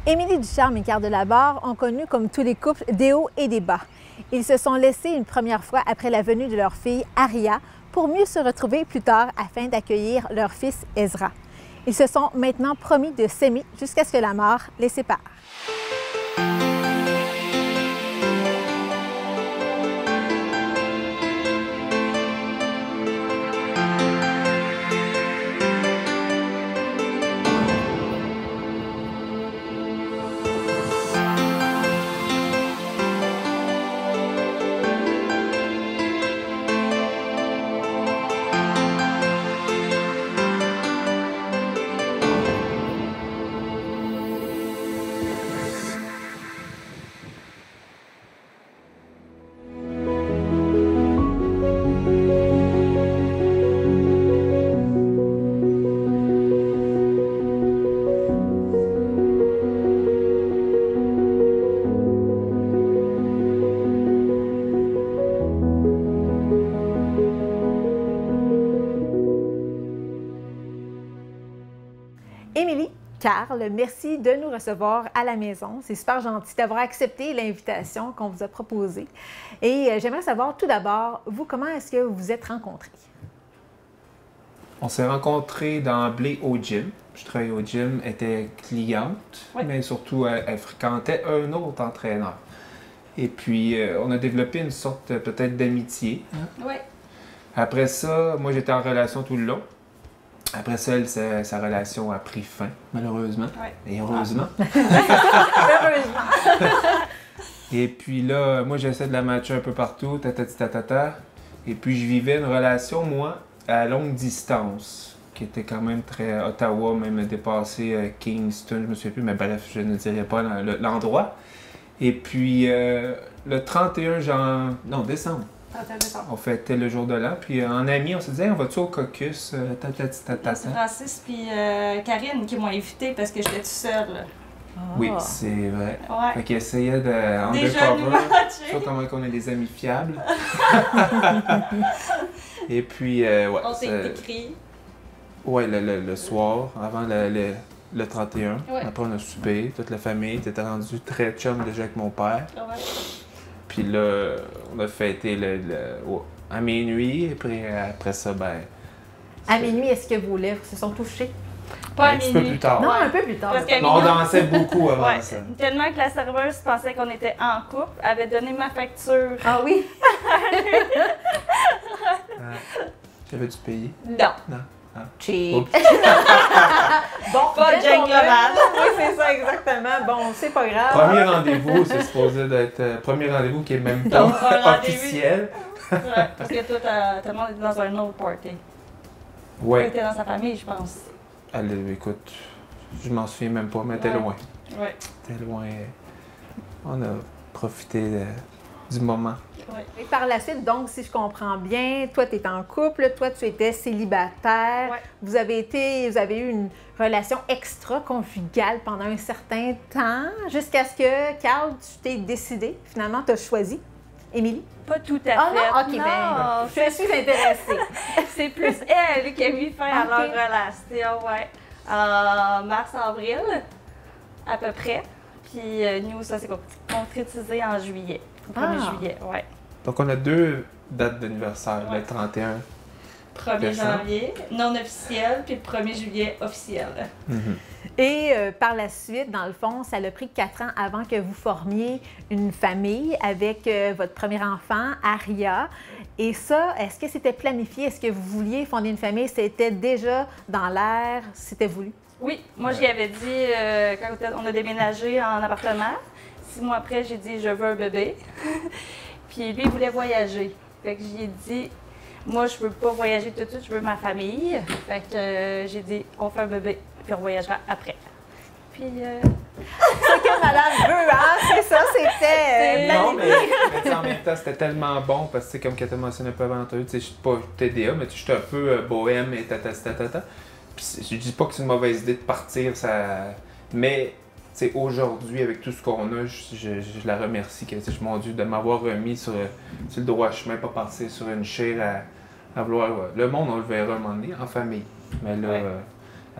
Émilie Ducharme et Carl Delabarre ont connu, comme tous les couples, des hauts et des bas. Ils se sont laissés une première fois après la venue de leur fille Aria pour mieux se retrouver plus tard afin d'accueillir leur fils Ezra. Ils se sont maintenant promis de s'aimer jusqu'à ce que la mort les sépare. Émilie, Carl, merci de nous recevoir à la maison. C'est super gentil d'avoir accepté l'invitation qu'on vous a proposée. Et j'aimerais savoir tout d'abord, vous, comment est-ce que vous vous êtes rencontrés? On s'est rencontrés d'emblée au gym. Je travaillais au gym, elle était cliente, Oui. mais surtout elle fréquentait un autre entraîneur. Et puis on a développé une sorte peut-être d'amitié. Oui. Après ça, moi j'étais en relation tout le long. Après ça, sa relation a pris fin, malheureusement. Ouais. Et heureusement. Heureusement. Et puis là, moi j'essaie de la matcher un peu partout, tatata. Et puis je vivais une relation, moi, à longue distance, qui était quand même très Ottawa, même dépassé Kingston, je me souviens plus, mais bref, je ne dirais pas l'endroit. Et puis le 31 décembre, 31 décembre. on fêtait le jour de l'an, puis en ami, on se disait, hey, on va-tu au caucus, C'est Francis puis Karine qui m'ont invité parce que j'étais toute seule. Oui, c'est vrai. Ouais. Fait qu'il essayait de Déjà nous undercover. matcher. Je sais comment on est des amis fiables. Et puis, ouais. On s'est écrit. Ouais, le soir, avant le 31. Ouais. Après, on a soupé, toute la famille était rendue très chum déjà avec mon père. Ouais. Puis là, on a fêté à minuit. Et puis après ça, ben. À minuit, est-ce que vos lèvres se sont touchées? Pas à Un petit peu minuit. plus tard. Non, Ouais. un peu plus tard. Parce qu'à Mais on minuit, dansait beaucoup avant ouais, ça. tellement que la serveuse pensait qu'on était en couple, avait donné ma facture. Ah oui? J'avais dû payer. Non. Non. Cheap. Oups. Bon, Pas dès Jane qu'on Global. a- Oui, c'est ça, exactement. Bon, c'est pas grave. Premier rendez-vous, c'est supposé d'être premier rendez-vous qui est même pas Un rendez-vous. officiel. Ouais, parce que toi, tout le monde était dans un autre party. On Ouais. était dans sa famille, je pense. Elle, écoute, je m'en souviens même pas, mais elle était Ouais. loin. Ouais. Elle était loin. On a profité du moment. Ouais. Et par la suite, donc, si je comprends bien, toi, tu es en couple, toi, tu étais célibataire. Ouais. Vous avez eu une relation extra-conjugale pendant un certain temps, jusqu'à ce que, Carl, tu t'es décidé, finalement, tu as choisi Émilie. Pas tout à Ah fait. non? OK, ben, je suis intéressée. C'est plus elle qui a mis fin à Ok. leur relation, ouais. En mars-avril, à peu près. Puis nous, ça s'est concrétisé en juillet. Le 1er Ah. juillet, ouais. Donc, on a deux dates d'anniversaire, Ouais. le 31. 1er Décembre. janvier, non officiel, puis le 1er juillet officiel. Et par la suite, dans le fond, ça a pris 4 ans avant que vous formiez une famille avec votre premier enfant, Aria. Et ça, est-ce que c'était planifié? Est-ce que vous vouliez fonder une famille? C'était déjà dans l'air? C'était voulu? Oui, moi, j'y avais dit, quand on a déménagé en appartement, 6 mois après, j'ai dit, je veux un bébé. Puis lui, il voulait voyager. Fait que j'ai dit, moi, je veux pas voyager tout de suite, je veux ma famille. Fait que j'ai dit, on fait un bébé, puis on voyagera après. Puis, Ce que madame veut, hein? C'est ça, c'était Non, planifié. mais tu sais, en même temps, c'était tellement bon parce que, tu sais, comme Kata mentionné un peu avant, tu sais, je suis pas TDA, mais tu sais, je suis un peu bohème et tatata. Puis je dis pas que c'est une mauvaise idée de partir, ça. Mais, tu sais, aujourd'hui, avec tout ce qu'on a, je la remercie, que, tu sais, mon Dieu, de m'avoir remis sur le droit chemin, pas partir sur une chaire à vouloir. Le monde, on le verra un moment donné, en famille. Mais là, Ouais.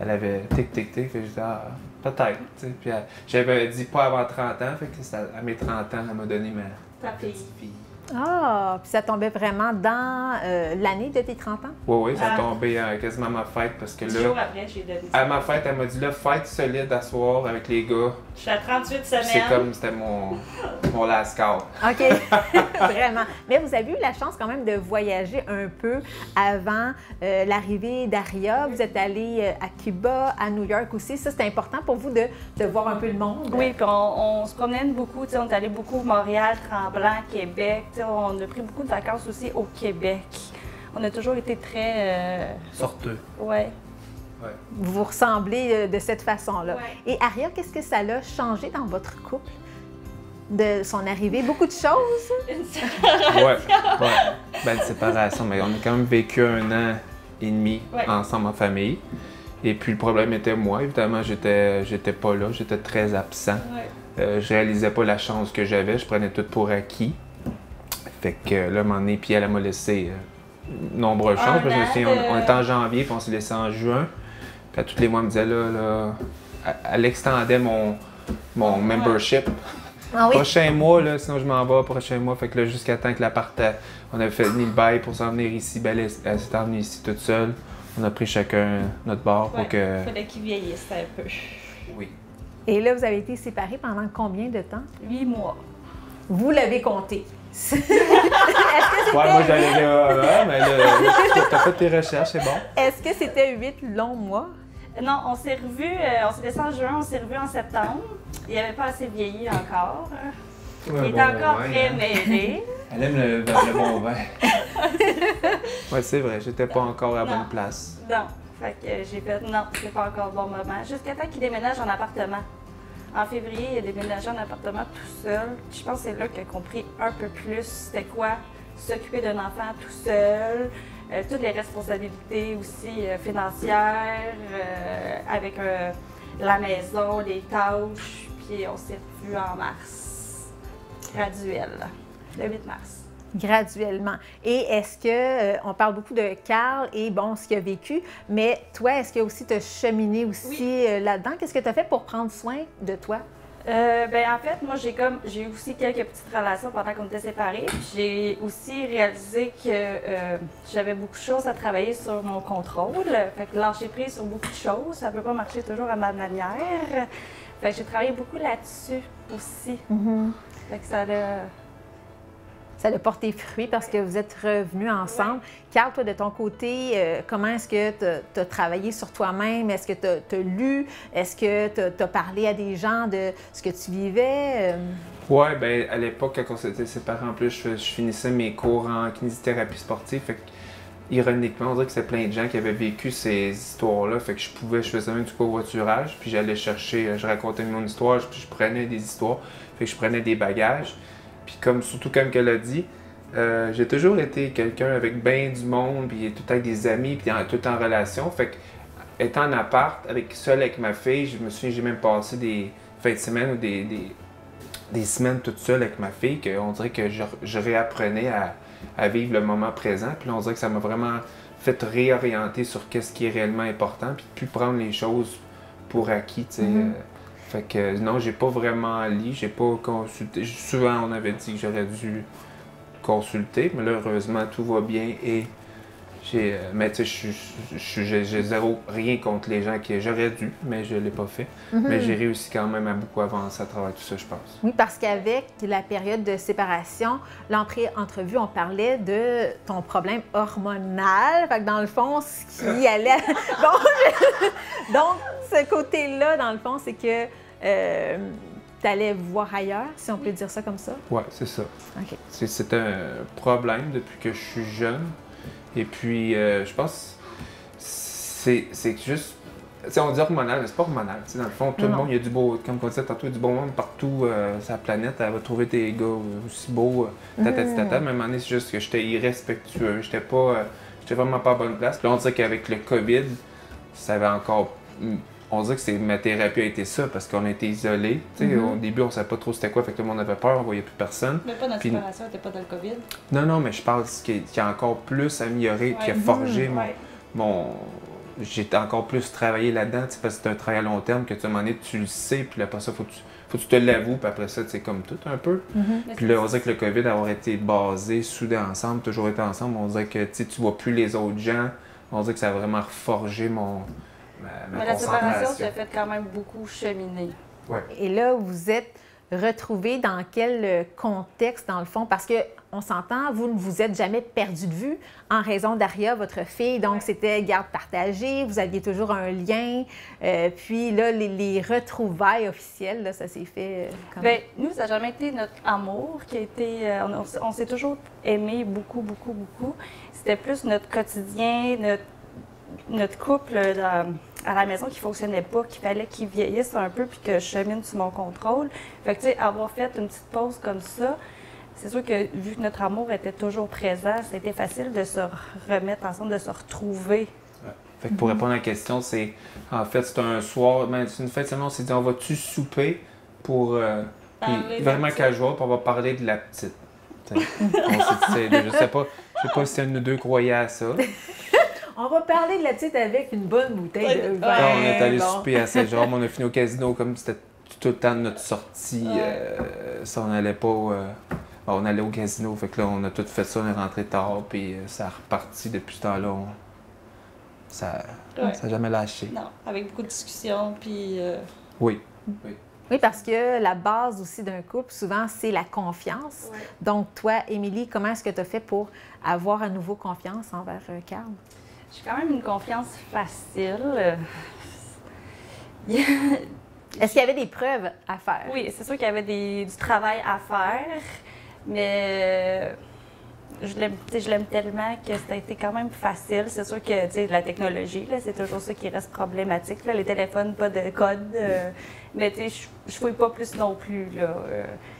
elle avait tic-tic-tic. Fait que j'ai dit, ah, peut-être. Puis j'avais dit pas avant 30 ans. Fait que à mes 30 ans, elle m'a donné ma petite fille. Ah, puis ça tombait vraiment dans l'année de tes 30 ans? Oui, ça tombait quasiment à ma fête parce que 10 jours là, après, j'ai donné à ma fête, elle m'a dit là, fête solide à soir avec les gars. Je suis à 38 C'est semaines. comme c'était mon last call. OK, vraiment. Mais vous avez eu la chance quand même de voyager un peu avant l'arrivée d'Aria. Vous êtes allé à Cuba, à New York aussi. Ça, c'était important pour vous de voir un peu le monde? Oui, puis on se promenait beaucoup. On est allé beaucoup Montréal, Tremblant, Québec. On a pris beaucoup de vacances aussi au Québec. On a toujours été très... Sorteux. Ouais. Vous vous ressemblez de cette façon-là. Ouais. Et Aria, qu'est-ce que ça l'a changé dans votre couple de son arrivée? Beaucoup de choses? Ouais. Ben, une séparation, mais on a quand même vécu 1 an et demi ensemble en famille. Et puis le problème était moi, évidemment, j'étais pas là, j'étais très absent. Ouais. Je réalisais pas la chance que j'avais, je prenais tout pour acquis. Fait que là, à un moment donné, puis elle m'a laissé nombreuses chances. Je me souviens, on était en janvier, puis on s'est laissé en juin. Puis à tous les mois, elle me disait là, elle extendait mon membership. Ah oui? Prochain mois, là, sinon je m'en vais, prochain mois. Fait que là, jusqu'à temps que l'appart, on avait fini le bail pour s'en venir ici. Ben, elle s'est emmenée ici toute seule. On a pris chacun notre bord pour que... Il fallait qu'il vieillisse un peu. Oui. Et là, vous avez été séparés pendant combien de temps? 8 mois. Vous l'avez compté. Est-ce que c'était... Ouais, moi j'allais dire, mais là, t'as fait tes recherches, c'est bon. Est-ce que c'était 8 longs mois? Non, on s'est revus, on s'est laissé en juin, on s'est revus en septembre. Il n'avait pas assez vieilli encore. Il est encore très mêlé. Elle aime le bon vin. Ouais, c'est vrai, j'étais pas encore à la bonne place. Non, fait que j'ai fait non, c'est pas encore le bon moment. Jusqu'à temps qu'il déménage en appartement. En février, il a déménagé en appartement tout seul. Je pense que c'est là qu'il a compris un peu plus c'était quoi s'occuper d'un enfant tout seul, toutes les responsabilités aussi financières, avec la maison, les tâches. Puis on s'est revus en mars, graduel, le 8 mars. Graduellement. Et est-ce que, on parle beaucoup de Carl et bon, ce qu'il a vécu, mais toi, est-ce que aussi tu as cheminé aussi là-dedans? Qu'est-ce que tu as fait pour prendre soin de toi? Ben en fait, moi j'ai aussi quelques petites relations pendant qu'on était séparés. J'ai aussi réalisé que j'avais beaucoup de choses à travailler sur mon contrôle. Fait que lâcher prise sur beaucoup de choses, ça peut pas marcher toujours à ma manière. Fait que j'ai travaillé beaucoup là-dessus aussi. Fait que ça a porté fruit parce que vous êtes revenus ensemble. Carl, toi, de ton côté, comment est-ce que tu as travaillé sur toi-même? Est-ce que tu as lu? Est-ce que tu as parlé à des gens de ce que tu vivais? Oui, bien, à l'époque, quand on s'était séparés, en plus, je finissais mes cours en kinésithérapie sportive. Fait que, ironiquement, on dirait que c'est plein de gens qui avaient vécu ces histoires-là. Fait que je faisais même du covoiturage, puis j'allais chercher, je racontais mon histoire, puis je prenais des histoires. Fait que je prenais des bagages. Puis surtout comme qu'elle a dit, j'ai toujours été quelqu'un avec bien du monde, puis tout avec des amis, puis tout en relation. Fait que, étant en appart, seul avec ma fille, je me souviens, j'ai même passé des fins de semaine ou des semaines toute seule avec ma fille, qu'on dirait que je réapprenais à vivre le moment présent. Puis là, on dirait que ça m'a vraiment fait réorienter sur qu'est-ce qui est réellement important, puis plus prendre les choses pour acquis, tu sais. Fait que non, j'ai pas vraiment lu, j'ai pas consulté. Souvent, on avait dit que j'aurais dû consulter, mais là, heureusement, tout va bien et mais tu sais, j'ai rien contre les gens qui j'aurais dû, mais je l'ai pas fait. Mais j'ai réussi quand même à beaucoup avancer à travers tout ça, je pense. Oui, parce qu'avec la période de séparation, l'entrée-entrevue, on parlait de ton problème hormonal. Fait que dans le fond, ce qui allait... Donc, ce côté-là, dans le fond, c'est que tu allais voir ailleurs, si on peut dire ça comme ça? Oui, c'est ça. OK. C'est un problème depuis que je suis jeune. Et puis, je pense c'est juste... T'sais, on dit hormonal, mais c'est pas hormonal. T'sais, dans le fond, tout le monde, il y a du beau... Comme on disait tantôt, il y a du beau monde partout sur la planète. Elle va trouver des gars aussi beaux, tatati. Mais à un moment donné, c'est juste que j'étais irrespectueux. J'étais vraiment pas à bonne place. Puis là, on dirait qu'avec le COVID, ça avait encore... On dirait que ma thérapie a été ça, parce qu'on a été isolés. Au début, on savait pas trop c'était quoi, fait que tout le monde avait peur, on voyait plus personne. Mais pas notre séparation, t'es pas dans le COVID? Non, mais je parle de ce qui a encore plus amélioré, qui a forgé j'ai encore plus travaillé là-dedans, parce que c'est un travail à long terme que tu, à un moment donné, tu le sais, puis après ça, faut que tu te l'avoues, puis après ça, c'est comme tout un peu. Puis là, on dirait que le COVID, avoir été basé, soudé ensemble, toujours été ensemble, on dirait que tu vois plus les autres gens, on dirait que ça a vraiment reforgé ma Mais la séparation, concentration. ça fait quand même beaucoup cheminer. Ouais. Et là, vous êtes retrouvés dans quel contexte, dans le fond? Parce que on s'entend, vous ne vous êtes jamais perdu de vue en raison d'Aria, votre fille. Donc, c'était garde partagée, vous aviez toujours un lien. Puis là, les retrouvailles officielles, là, ça s'est fait comment? Bien, nous, ça n'a jamais été notre amour qui a été... on s'est toujours aimé beaucoup, beaucoup, beaucoup. C'était plus notre quotidien, notre couple à la maison qui fonctionnait pas, qu'il fallait qu'il vieillisse un peu puis que je chemine sous mon contrôle. Fait que, tu sais, avoir fait une petite pause comme ça, c'est sûr que vu que notre amour était toujours présent, c'était facile de se remettre ensemble, de se retrouver. Ouais. Fait que pour répondre à la question, c'est en fait, c'est un soir, c'est une fête seulement, on s'est dit, on va-tu souper pour. Puis vraiment casual, puis on va parler de la petite. On s'est dit, je sais pas si un de nous deux croyait à ça. On va parler de la petite avec une bonne bouteille de vin. Quand on est allé bon. souper à Saint-Jean, on a fini au casino comme c'était tout le temps de notre sortie. Ça, on n'allait pas. On allait au casino, fait que là, on a tout fait ça, on est rentré tard, puis ça a reparti depuis ce temps-là. Ça n'a jamais lâché. Non, avec beaucoup de discussions, puis... Oui. Oui, parce que la base aussi d'un couple, souvent, c'est la confiance. Ouais. Donc, toi, Émilie, comment est-ce que tu as fait pour avoir à nouveau confiance envers Carl? J'ai quand même une confiance facile. Est-ce qu'il y avait des preuves à faire? Oui, c'est sûr qu'il y avait du travail à faire, mais je l'aime tellement que ça a été quand même facile. C'est sûr que tu sais, la technologie, là, c'est toujours ça qui reste problématique. Là. Les téléphones, pas de code. Mais tu sais, je fouille pas plus non plus. Là.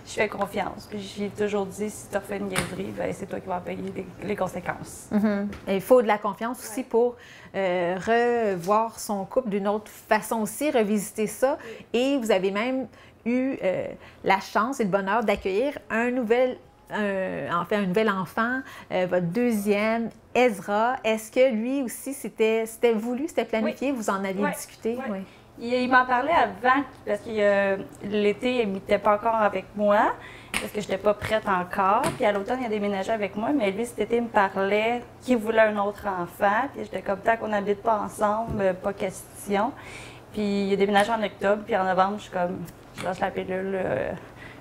Je fais confiance. Puis j'ai toujours dit, si tu refais une niaiserie, ben, c'est toi qui vas en payer les conséquences. Mm-hmm. Et il faut de la confiance aussi pour revoir son couple d'une autre façon aussi, revisiter ça. Et vous avez même eu la chance et le bonheur d'accueillir un nouvel enfant, votre deuxième, Ezra. Est-ce que lui aussi, c'était voulu, c'était planifié? Oui. Vous en aviez discuté? Oui. Oui. Il m'en parlait avant, parce que l'été, il n'était pas encore avec moi, parce que je n'étais pas prête encore. Puis à l'automne, il a déménagé avec moi, mais lui, cet été, il me parlait qu'il voulait un autre enfant. Puis j'étais comme, tant qu'on n'habite pas ensemble, pas question. Puis il a déménagé en octobre, puis en novembre, je suis comme, je lâche la pilule,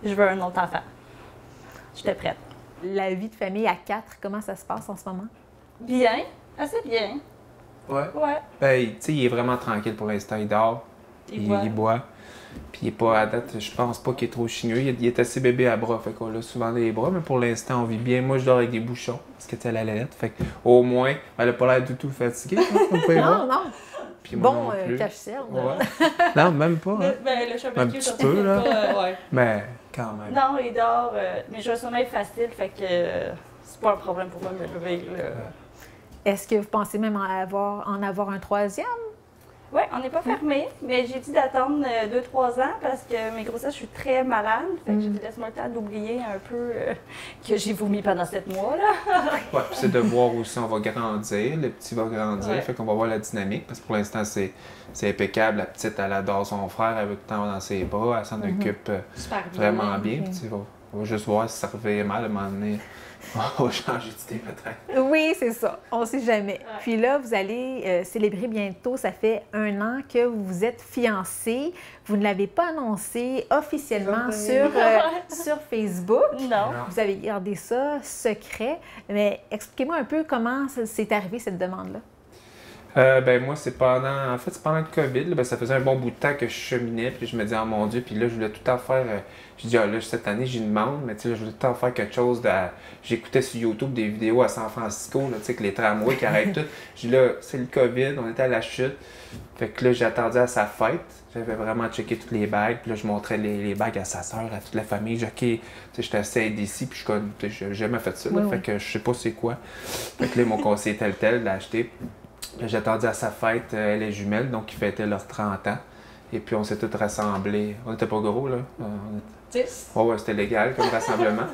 je veux un autre enfant. J'étais prête. La vie de famille à 4, comment ça se passe en ce moment? Bien, assez bien. Ouais. Ouais. Ben, tu sais, il est vraiment tranquille pour l'instant. Il dort, il boit. Puis il est pas à date, je pense pas qu'il est trop chigneux. Il est assez bébé à bras, fait qu'on l'a souvent dans les bras, mais pour l'instant, on vit bien. Moi, je dors avec des bouchons, parce que tu sais, elle a la lettre. Fait qu'au moins, elle a pas l'air du tout fatiguée. Non. Puis moi bon, non plus. cache-ciel. Ouais. Non, même pas. Hein. Ben, le un petit peu, là. Ouais. Mais quand même. Non, il dort, mais j'ai un sommeil facile, fait que c'est pas un problème pour moi de me lever. Est-ce que vous pensez même en avoir un troisième? Oui, on n'est pas fermé, mais j'ai dit d'attendre 2-3 ans parce que mes grossesses, je suis très malade. Fait que j'ai dit, laisse-moi le temps d'oublier un peu que j'ai vomi pendant 7 mois. Là. Ouais, puis c'est de voir aussi, on va grandir, le petit va grandir, fait qu'on va voir la dynamique, parce que pour l'instant, c'est impeccable. La petite, elle adore son frère, elle veut tout le temps dans ses bras, elle s'en occupe vraiment bien. Puis on va juste voir si ça revient mal à un moment donné. On va changer d'idée peut-être. Oui, c'est ça. On ne sait jamais. Ouais. Puis là, vous allez célébrer bientôt. Ça fait 1 an que vous vous êtes fiancés. Vous ne l'avez pas annoncé officiellement sur Facebook. Non. Vous avez gardé ça secret. Mais expliquez-moi un peu comment c'est arrivé, cette demande-là. Ben moi, c'est pendant le COVID, là, ben, ça faisait un bon bout de temps que je cheminais, puis je me disais, oh mon Dieu, puis là, je voulais tout en faire. Je dis, là, cette année, j'ai une demande, mais tu sais, je voulais tout en faire quelque chose de. J'écoutais sur YouTube des vidéos à San Francisco, là, tu sais, que les tramways qui arrêtent tout. Je dis, là, c'est le COVID, on était à la chute. Fait que là, j'ai attendu à sa fête. J'avais vraiment checké toutes les bagues, puis là, je montrais les bagues à sa sœur, à toute la famille. OK, tu sais, j'étais assez d'ici, puis j'ai jamais fait ça, là, fait que je sais pas c'est quoi. Fait que là, ils m'ont conseillé tel, de l'acheter. J'ai attendu à sa fête, elle est jumelle, donc ils fêtaient leurs 30 ans. Et puis on s'est tous rassemblés. On n'était pas gros, là. 10. Ouais, c'était légal comme rassemblement.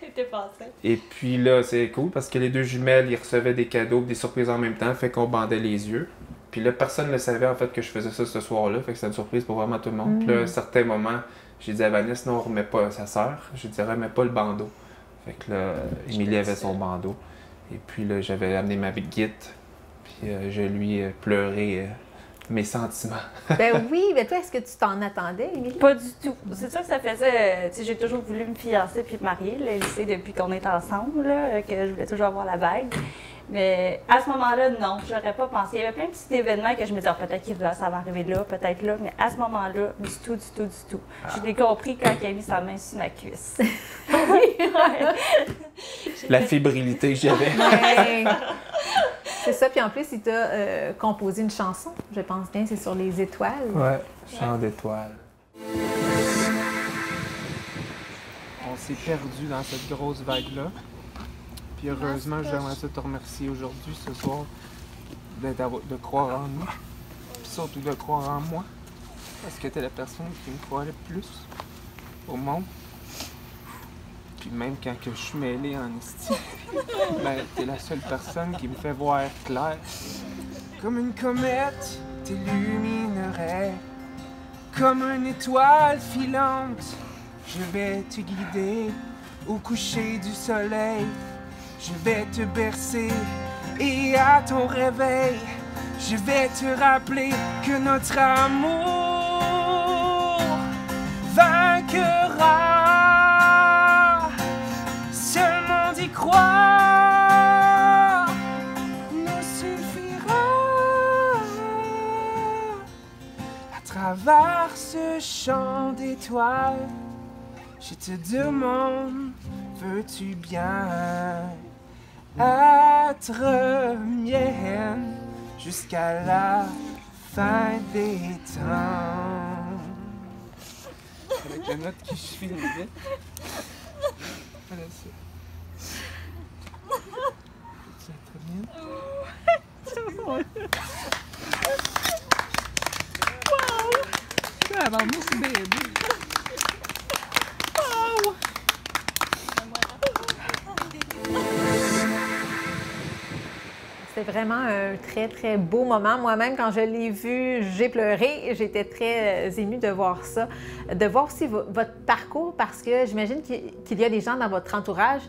C'était passé. Et puis là, c'est cool parce que les deux jumelles, ils recevaient des cadeaux, des surprises en même temps, fait qu'on bandait les yeux. Puis là, personne ne savait en fait que je faisais ça ce soir-là, fait que c'était une surprise pour vraiment tout le monde. Puis là, à un certain moment, j'ai dit à Vanessa, non, on remet pas sa sœur. J'ai dit, remets pas le bandeau. Fait que là, Émilie avait son bandeau. Et puis là, j'avais amené ma guite, puis je lui ai pleuré mes sentiments. Ben oui, mais toi, est-ce que tu t'en attendais, Émilie? Pas du tout. C'est ça que ça faisait. Tu sais, j'ai toujours voulu me fiancer puis me marier. Là, je sais depuis qu'on est ensemble là, que je voulais toujours avoir la bague. Mais à ce moment-là, non, j'aurais pas pensé. Il y avait plein de petits événements que je me disais, oh, peut-être que ça va arriver là, peut-être là. Mais à ce moment-là, du tout. Je l'ai compris quand il a mis sa main sur ma cuisse. Oui, ouais. La fébrilité que j'avais. Ouais. C'est ça, puis en plus, il t'a composé une chanson, je pense bien, c'est sur les étoiles. Ouais, chant d'étoiles. On s'est perdu dans cette grosse vague-là. Puis heureusement, j'aimerais te remercier aujourd'hui, ce soir, de croire en nous. Puis surtout de croire en moi. Parce que t'es la personne qui me croit le plus au monde. Puis même quand que je suis mêlé en esti, ben, t'es la seule personne qui me fait voir clair. Comme une comète, t'illuminerais. Comme une étoile filante, je vais te guider au coucher du soleil. Je vais te bercer et à ton réveil, je vais te rappeler que notre amour vaincra. Seulement d'y croire nous suffira. À travers ce champ d'étoiles, je te demande, veux-tu bien être mienne jusqu'à la fin des temps? Avec la note qui suit le vite. Voilà ça. Peux-tu être mienne? Wow! Avant moi, c'est bébé. C'était vraiment un très, très beau moment. Moi-même, quand je l'ai vu, j'ai pleuré. J'étais très émue de voir ça. De voir aussi votre parcours, parce que j'imagine qu'il y a des gens dans votre entourage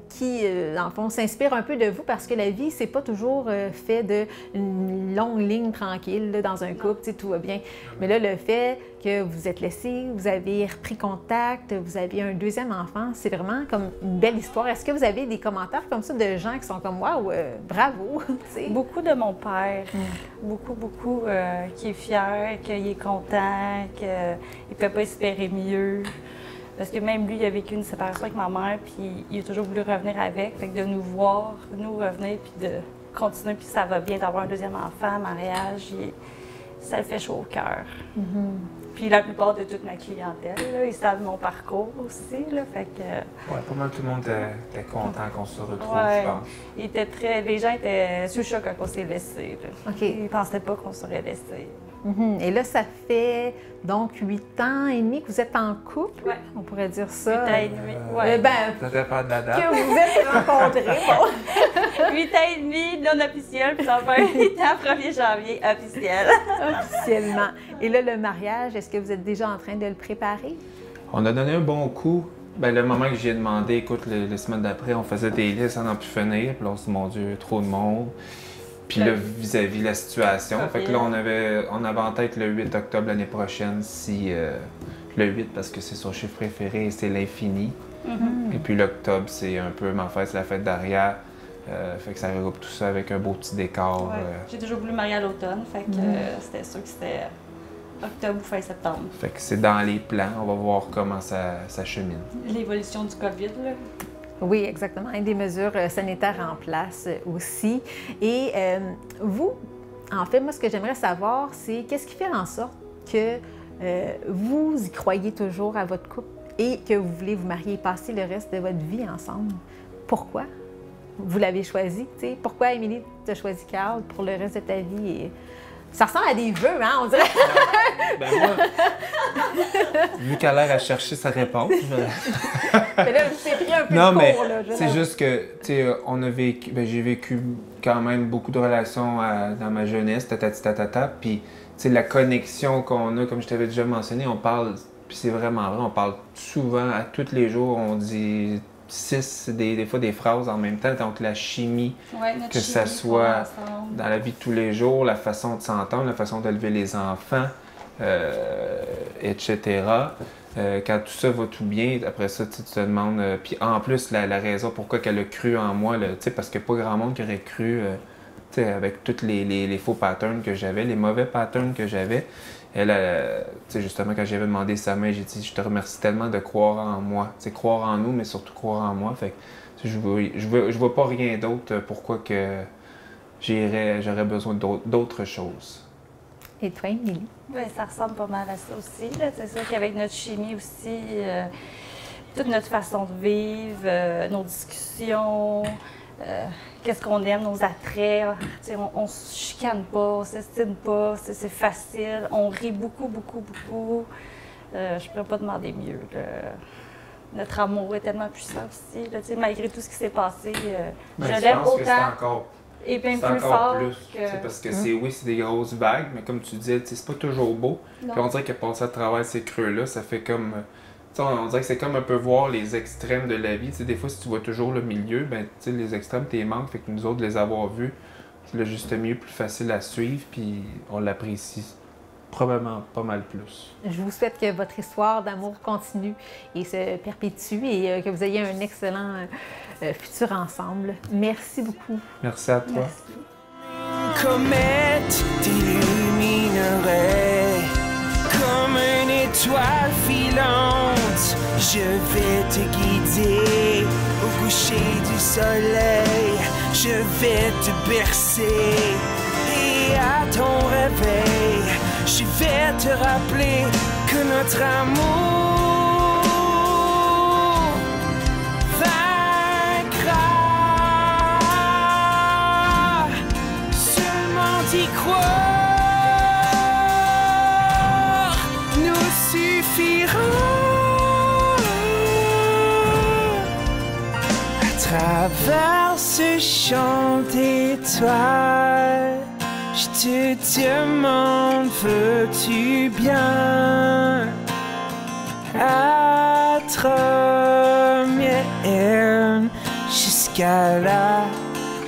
qui, dans le fond, s'inspirent un peu de vous, parce que la vie, c'est pas toujours fait d'une longue ligne tranquille là, dans un couple, tu sais, tout va bien. Mais là, le fait que vous êtes laissés, vous avez repris contact, vous avez un deuxième enfant, c'est vraiment comme une belle histoire. Est-ce que vous avez des commentaires comme ça de gens qui sont comme « Waouh, bravo! » Beaucoup de mon père. Beaucoup, qui est fier, qu'il est content, qu'il ne peut pas espérer mieux. Parce que même lui, il a vécu une séparation avec ma mère, puis il a toujours voulu revenir avec. Fait que de nous voir, nous revenir, puis de continuer, puis ça va bien d'avoir un deuxième enfant, mariage, ça le fait chaud au cœur. Puis la plupart de toute ma clientèle, là, ils savent mon parcours aussi, là, fait que... Ouais, pas mal tout le monde était content qu'on se retrouve, ouais, je pense. les gens étaient sous choc quand on s'est laissés. OK. Ils ne pensaient pas qu'on serait laissés. Et là, ça fait donc 8 ans et demi que vous êtes en couple, Ouais. on pourrait dire ça. 8 ans et demi, ouais. Ça dépend de la date. Que vous êtes rencontrés, bon. 8 ans et demi non officiel, puis ça va faire 8 ans 1er janvier officiel. Officiellement. Et là, le mariage, est-ce que vous êtes déjà en train de le préparer? On a donné un bon coup. Ben, le moment que j'ai demandé, écoute, les semaines d'après, on faisait des listes sans en plus finir. Puis là, on s'est dit, mon Dieu, trop de monde. Puis là, vis-à-vis la situation, fait que là, on avait en tête le 8 octobre l'année prochaine, si le 8 parce que c'est son chiffre préféré et c'est l'infini. Et puis l'octobre, c'est un peu ma fête, c'est la fête d'Aria. Fait que ça regroupe tout ça avec un beau petit décor. Ouais. J'ai toujours voulu marier à l'automne, fait que c'était sûr que c'était octobre ou fin septembre. Fait que c'est dans les plans, on va voir comment ça chemine. L'évolution du COVID, là. Oui, exactement. Et des mesures sanitaires en place aussi. Et vous, en fait, moi, ce que j'aimerais savoir, c'est qu'est-ce qui fait en sorte que vous y croyez toujours à votre couple et que vous voulez vous marier et passer le reste de votre vie ensemble? Pourquoi vous l'avez choisi? T'sais? Pourquoi, Émilie, tu as choisi Carl pour le reste de ta vie? Et Ça ressemble à des vœux, hein, on dirait. Ben moi, vu qu'elle a l'air à chercher sa réponse. Mais là, je t'ai pris un peu Non, de mais cours, là. c'est juste que, tu sais, on a vécu, ben, j'ai vécu quand même beaucoup de relations dans ma jeunesse, puis, tu sais, la connexion qu'on a, comme je t'avais déjà mentionné, on parle, puis c'est vraiment vrai, on parle souvent, à tous les jours, on dit 6, des fois des phrases en même temps, donc la chimie, que ça soit dans la vie de tous les jours, la façon de s'entendre, la façon d'élever les enfants, etc. Quand tout ça va tout bien, après ça, tu te demandes... puis en plus, la raison pourquoi elle a cru en moi, parce qu'il n'y a pas grand monde qui aurait cru, avec tous les faux patterns que j'avais, les mauvais patterns que j'avais. Elle, justement, quand j'avais demandé sa main, j'ai dit « Je te remercie tellement de croire en moi. » Croire en nous, mais surtout croire en moi. Fait que je vois pas rien d'autre pourquoi que j'aurais besoin d'autre chose. Et toi, Émilie? Oui, ça ressemble pas mal à ça aussi. C'est sûr qu'avec notre chimie aussi, toute notre façon de vivre, nos discussions, qu'est-ce qu'on aime, nos attraits, on se chicane pas, on s'estime pas, c'est facile, on rit beaucoup, beaucoup, beaucoup. Je pourrais pas demander mieux. Notre amour est tellement puissant aussi. Là, malgré tout ce qui s'est passé, je l'aime autant. Et bien plus fort que... Parce que c'est des grosses vagues, mais comme tu disais, c'est pas toujours beau. Puis on dirait que passer à travers ces creux-là, ça fait comme... on dirait que c'est comme un peu voir les extrêmes de la vie. Des fois, si tu vois toujours le milieu, ben les extrêmes, t'es manques. Fait que nous autres, de les avoir vus, c'est le juste milieu plus facile à suivre, puis on l'apprécie probablement pas mal plus. Je vous souhaite que votre histoire d'amour continue et se perpétue et que vous ayez un excellent futur ensemble. Merci beaucoup. Merci à toi. Merci. Comète t'illuminerait comme une étoile filante. Je vais te guider au coucher du soleil. Je vais te bercer et à ton réveil, je vais te rappeler que notre amour vaincra. Seulement d'y croire nous suffira. À travers ce champ d'étoiles, je te demande, veux-tu bien être mienne jusqu'à la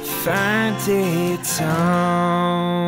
fin des temps?